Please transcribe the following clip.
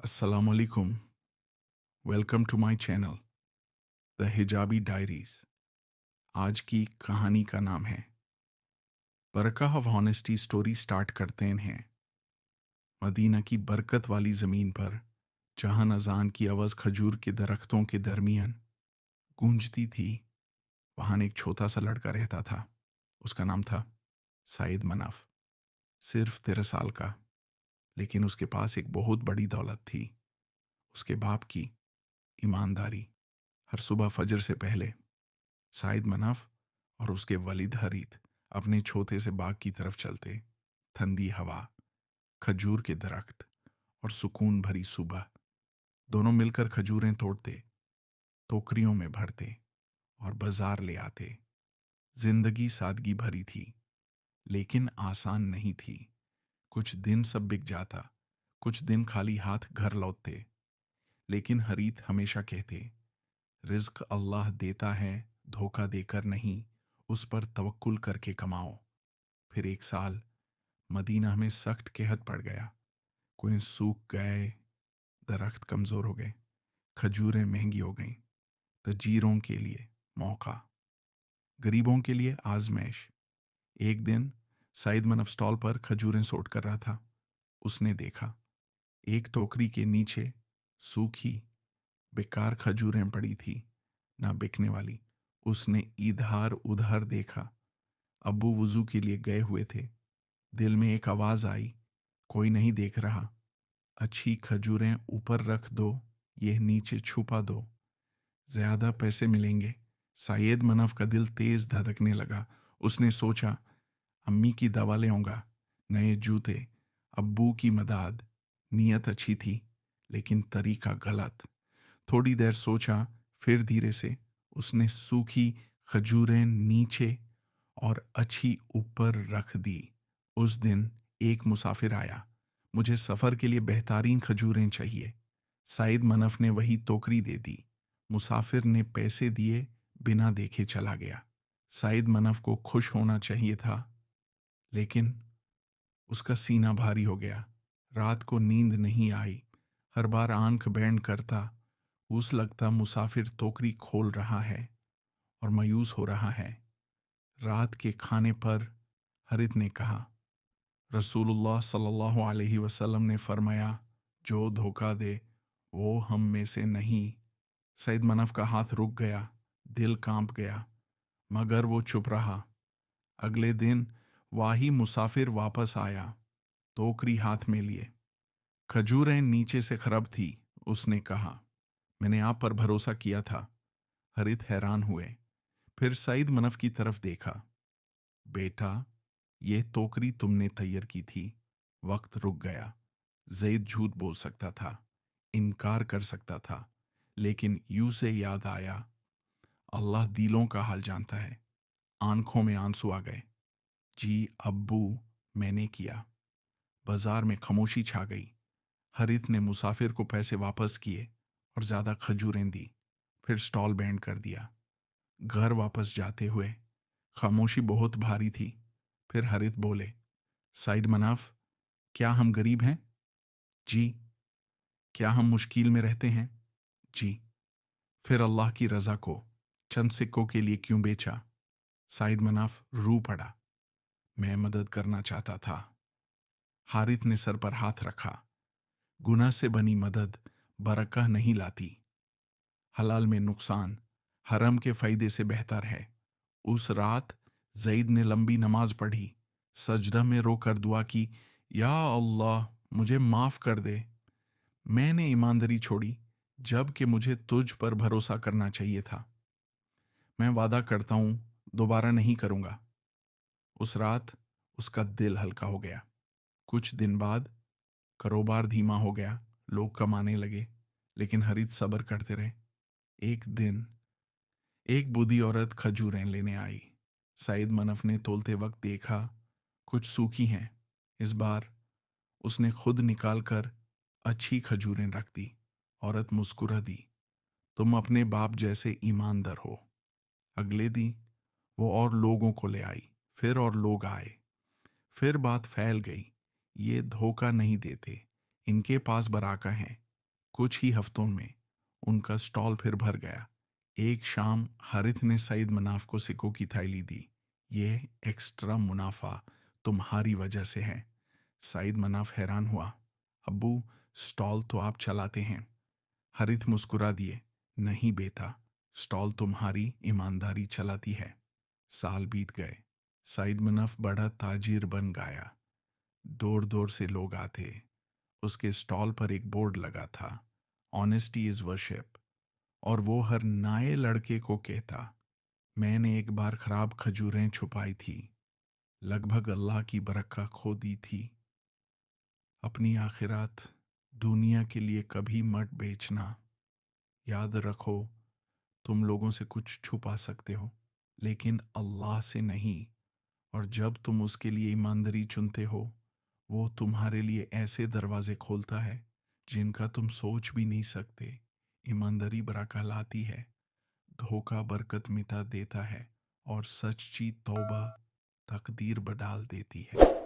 अस्सलाम वालेकुम। Welcome to my channel the Hijabi Diaries. आज की कहानी का नाम है बरका ऑफ हॉनेस्टी। स्टोरी स्टार्ट करते हैं मदीना की बरकत वाली ज़मीन पर, जहां अजान की आवाज़ खजूर के दरख्तों के दरमियान गूंजती थी। वहां एक छोटा सा लड़का रहता था। उसका नाम था साइद मनाफ। सिर्फ 13 साल का, लेकिन उसके पास एक बहुत बड़ी दौलत थी। उसके बाप की ईमानदारी। हर सुबह फजर से पहले साइद मनाफ और उसके वलिद हरीत अपने छोटे से बाग की तरफ चलते। ठंडी हवा, खजूर के दरख्त और सुकून भरी सुबह। दोनों मिलकर खजूरें तोड़ते, टोकरियों में भरते और बाजार ले आते। जिंदगी सादगी भरी थी, लेकिन आसान नहीं थी। कुछ दिन सब बिक जाता, कुछ दिन खाली हाथ घर लौटते। लेकिन हरीत हमेशा कहते, रिज्क अल्लाह देता है, धोखा देकर नहीं, उस पर तवक्कुल करके कमाओ। फिर एक साल मदीना में सख्त कहत पड़ गया। कुएं सूख गए, दरख्त कमज़ोर हो गए, खजूरें महंगी हो गईं। तजीरों के लिए मौका, गरीबों के लिए आजमाइश। एक दिन साइद मनफ स्टॉल पर खजूरें सोट कर रहा था। उसने देखा एक टोकरी के नीचे सूखी बेकार खजूरें पड़ी थी, ना बिकने वाली। उसने इधर उधर देखा। अब्बू वुजू के लिए गए हुए थे। दिल में एक आवाज़ आई, कोई नहीं देख रहा। अच्छी खजूरें ऊपर रख दो, ये नीचे छुपा दो, ज़्यादा पैसे मिलेंगे। सैयद मनफ का दिल तेज धड़कने लगा। उसने सोचा, अम्मी की दवा ले आऊंगा, नए जूते, अब्बू की मदद। नीयत अच्छी थी, लेकिन तरीका गलत। थोड़ी देर सोचा, फिर धीरे से उसने सूखी खजूरें नीचे और अच्छी ऊपर रख दी। उस दिन एक मुसाफिर आया। मुझे सफ़र के लिए बेहतरीन खजूरें चाहिए। साइद मनफ ने वही टोकरी दे दी। मुसाफिर ने पैसे दिए, बिना देखे चला गया। साइद मनफ को खुश होना चाहिए था, लेकिन उसका सीना भारी हो गया। रात को नींद नहीं आई। हर बार आंख बैंड करता, उस लगता मुसाफिर टोकरी खोल रहा है और मायूस हो रहा है। रात के खाने पर हरित ने कहा, रसूलुल्लाह सल्लल्लाहु अलैहि वसल्लम ने फरमाया, जो धोखा दे वो हम में से नहीं। सईद मनफ का हाथ रुक गया, दिल कांप गया, मगर वो चुप रहा। अगले दिन वही मुसाफिर वापस आया, टोकरी हाथ में लिए। खजूरें नीचे से खराब थी। उसने कहा, मैंने आप पर भरोसा किया था। हरित हैरान हुए, फिर सईद मनफ की तरफ देखा। बेटा, ये टोकरी तुमने तैयार की थी। वक्त रुक गया। जैद झूठ बोल सकता था, इनकार कर सकता था, लेकिन यूं से याद आया, अल्लाह दिलों का हाल जानता है। आंखों में आंसू आ गए। जी अब्बू, मैंने किया। बाजार में खामोशी छा गई। हरित ने मुसाफिर को पैसे वापस किए और ज़्यादा खजूरें दी। फिर स्टॉल बैंड कर दिया। घर वापस जाते हुए खामोशी बहुत भारी थी। फिर हरित बोले, साइड मनाफ, क्या हम गरीब हैं? जी। क्या हम मुश्किल में रहते हैं? जी। फिर अल्लाह की रज़ा को चंद सिक्कों के लिए क्यों बेचा? साइड मनाफ रू पड़ा। मैं मदद करना चाहता था। हारित ने सर पर हाथ रखा। गुनाह से बनी मदद बरकत नहीं लाती। हलाल में नुकसान हरम के फायदे से बेहतर है। उस रात जईद ने लंबी नमाज पढ़ी, सजदा में रोकर दुआ की, या अल्लाह मुझे माफ़ कर दे। मैंने ईमानदारी छोड़ी, जबकि मुझे तुझ पर भरोसा करना चाहिए था। मैं वादा करता हूं, दोबारा नहीं करूंगा। उस रात उसका दिल हल्का हो गया। कुछ दिन बाद कारोबार धीमा हो गया। लोग कमाने लगे, लेकिन हरित सब्र करते रहे। एक दिन एक बूढ़ी औरत खजूरें लेने आई। सईद मनफ ने तोलते वक्त देखा, कुछ सूखी हैं। इस बार उसने खुद निकाल कर अच्छी खजूरें रख दी। औरत मुस्कुरा दी, तुम अपने बाप जैसे ईमानदार हो। अगले दिन वो और लोगों को ले आई। फिर और लोग आए। फिर बात फैल गई, ये धोखा नहीं देते, इनके पास बराका है। कुछ ही हफ्तों में उनका स्टॉल फिर भर गया। एक शाम हारिथ ने सईद मनाफ को सिक्कों की थैली दी। ये एक्स्ट्रा मुनाफा तुम्हारी वजह से है। सईद मनाफ हैरान हुआ। अब्बू, स्टॉल तो आप चलाते हैं। हारिथ मुस्कुरा दिए। नहीं बेटा, स्टॉल तुम्हारी ईमानदारी चलाती है। साल बीत गए। सईद मनाफ बड़ा ताजिर बन गया। दूर दूर से लोग आते। उसके स्टॉल पर एक बोर्ड लगा था, ऑनेस्टी इज वर्शिप। और वो हर नए लड़के को कहता, मैंने एक बार खराब खजूरें छुपाई थी, लगभग अल्लाह की बरकत खो दी थी। अपनी आखिरात दुनिया के लिए कभी मत बेचना। याद रखो, तुम लोगों से कुछ छुपा सकते हो, लेकिन अल्लाह से नहीं। और जब तुम उसके लिए ईमानदारी चुनते हो, वो तुम्हारे लिए ऐसे दरवाजे खोलता है जिनका तुम सोच भी नहीं सकते। ईमानदारी बरकत लाती है, धोखा बरकत मिटा देता है, और सच्ची तौबा तकदीर बदल देती है।